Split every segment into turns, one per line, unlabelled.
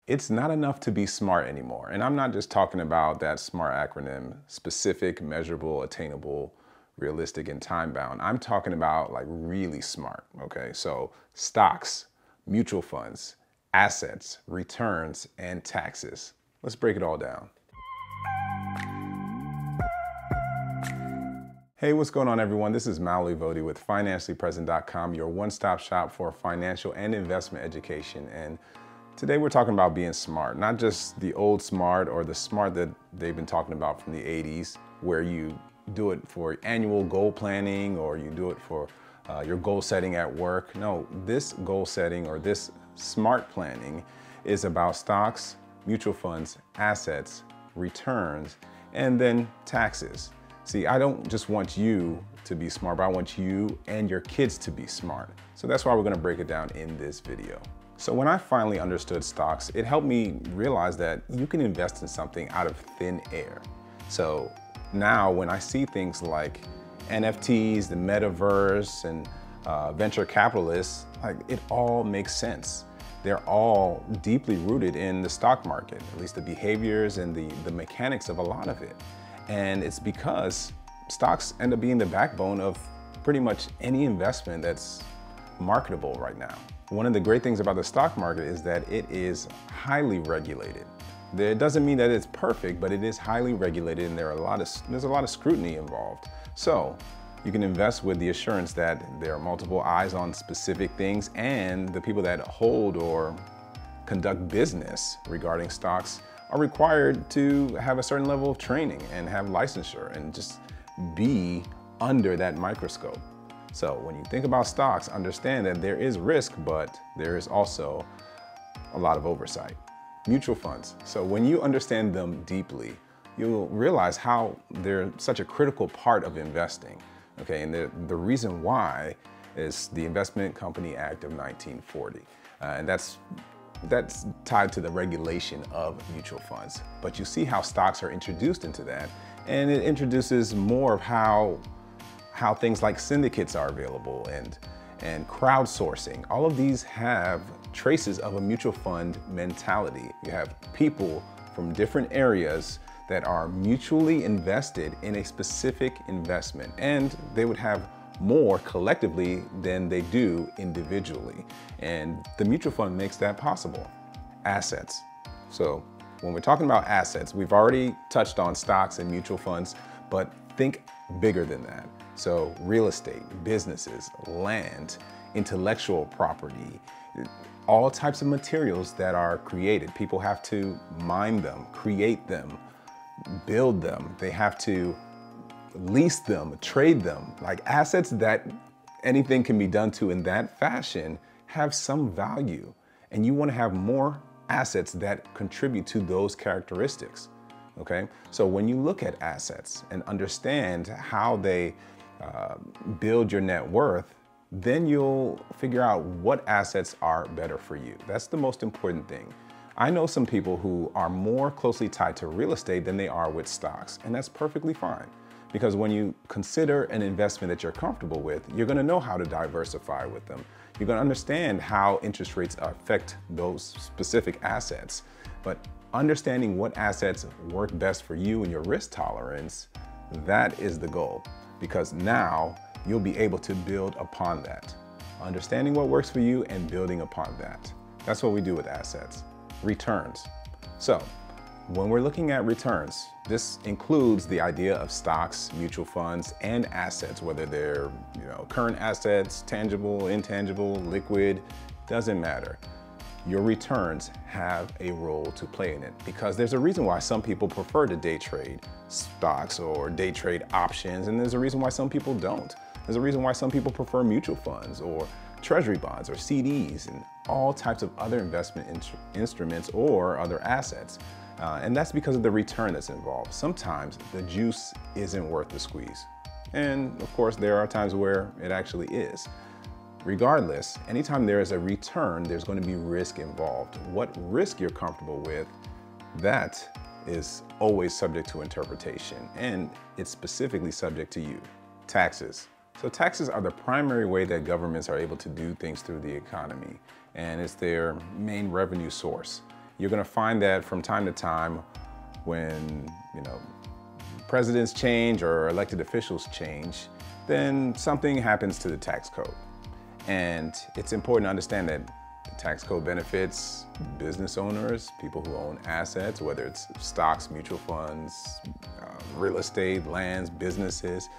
It's not enough to be smart anymore. And I'm not just talking about that SMART acronym: specific, measurable, attainable, realistic, and time bound. I'm talking about like really smart, okay? So stocks, mutual funds, assets, returns, and taxes. Let's break it all down. Hey, what's going on, everyone? This is Mallory Vodi with financiallypresent.com, your one-stop shop for financial and investment education. And today we're talking about being smart, not just the old smart or the smart that they've been talking about from the 80s, where you do it for annual goal planning or you do it for your goal setting at work. No, this goal setting or this smart planning is about stocks, mutual funds, assets, returns, and then taxes. See, I don't just want you to be smart, but I want you and your kids to be smart. So that's why we're gonna break it down in this video. So when I finally understood stocks, it helped me realize that you can invest in something out of thin air. So now when I see things like NFTs, the metaverse, and venture capitalists, like it all makes sense. They're all deeply rooted in the stock market, at least the behaviors and the mechanics of a lot of it. And it's because stocks end up being the backbone of pretty much any investment that's marketable right now. One of the great things about the stock market is that it is highly regulated. It doesn't mean that it's perfect, but it is highly regulated, and there's a lot of scrutiny involved. So you can invest with the assurance that there are multiple eyes on specific things, and the people that hold or conduct business regarding stocks are required to have a certain level of training and have licensure and just be under that microscope. So when you think about stocks, understand that there is risk, but there is also a lot of oversight. Mutual funds. So when you understand them deeply, you'll realize how they're such a critical part of investing. Okay, and the reason why is the Investment Company Act of 1940. And that's tied to the regulation of mutual funds. But you see how stocks are introduced into that, and it introduces more of how things like syndicates are available and crowdsourcing. All of these have traces of a mutual fund mentality. You have people from different areas that are mutually invested in a specific investment, and they would have more collectively than they do individually. And the mutual fund makes that possible. Assets. So when we're talking about assets, we've already touched on stocks and mutual funds, but think bigger than that. So real estate, businesses, land, intellectual property, all types of materials that are created. People have to mine them, create them, build them. They have to lease them, trade them. Like assets that anything can be done to in that fashion have some value. And you want to have more assets that contribute to those characteristics. Okay? So when you look at assets and understand how they build your net worth, then you'll figure out what assets are better for you. That's the most important thing. I know some people who are more closely tied to real estate than they are with stocks, and that's perfectly fine. Because when you consider an investment that you're comfortable with, you're gonna know how to diversify with them. You're gonna understand how interest rates affect those specific assets. But understanding what assets work best for you and your risk tolerance, that is the goal. Because now you'll be able to build upon that. Understanding what works for you and building upon that. That's what we do with assets. Returns. So when we're looking at returns, this includes the idea of stocks, mutual funds, and assets, whether they're current assets, tangible, intangible, liquid, doesn't matter. Your returns have a role to play in it, because there's a reason why some people prefer to day trade stocks or day trade options, and there's a reason why some people don't. There's a reason why some people prefer mutual funds or treasury bonds or CDs and all types of other investment instruments or other assets. And that's because of the return that's involved. Sometimes the juice isn't worth the squeeze. And of course, there are times where it actually is. Regardless, anytime there is a return, there's going to be risk involved. What risk you're comfortable with, that is always subject to interpretation, and it's specifically subject to you. Taxes. So taxes are the primary way that governments are able to do things through the economy, and it's their main revenue source. You're going to find that from time to time when, presidents change or elected officials change, then something happens to the tax code. And it's important to understand that the tax code benefits business owners, people who own assets, whether it's stocks, mutual funds, real estate, lands, businesses.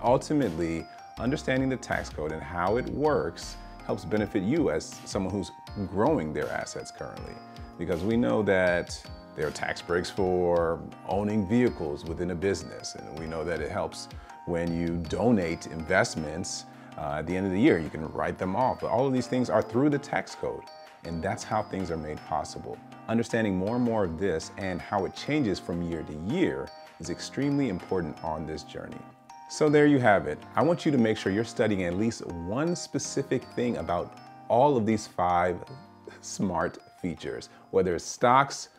Ultimately, understanding the tax code and how it works helps benefit you as someone who's growing their assets currently. Because we know that there are tax breaks for owning vehicles within a business. And we know that it helps when you donate investments at the end of the year. You can write them off. But all of these things are through the tax code. And that's how things are made possible. Understanding more and more of this and how it changes from year to year is extremely important on this journey. So there you have it. I want you to make sure you're studying at least one specific thing about all of these 5 SMART features, whether it's stocks,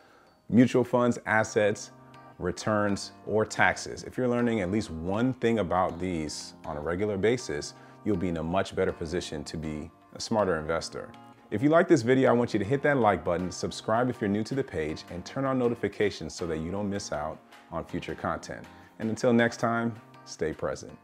mutual funds, assets, returns, or taxes. If you're learning at least one thing about these on a regular basis, you'll be in a much better position to be a smarter investor. If you like this video, I want you to hit that like button, subscribe if you're new to the page, and turn on notifications so that you don't miss out on future content. And until next time, stay present.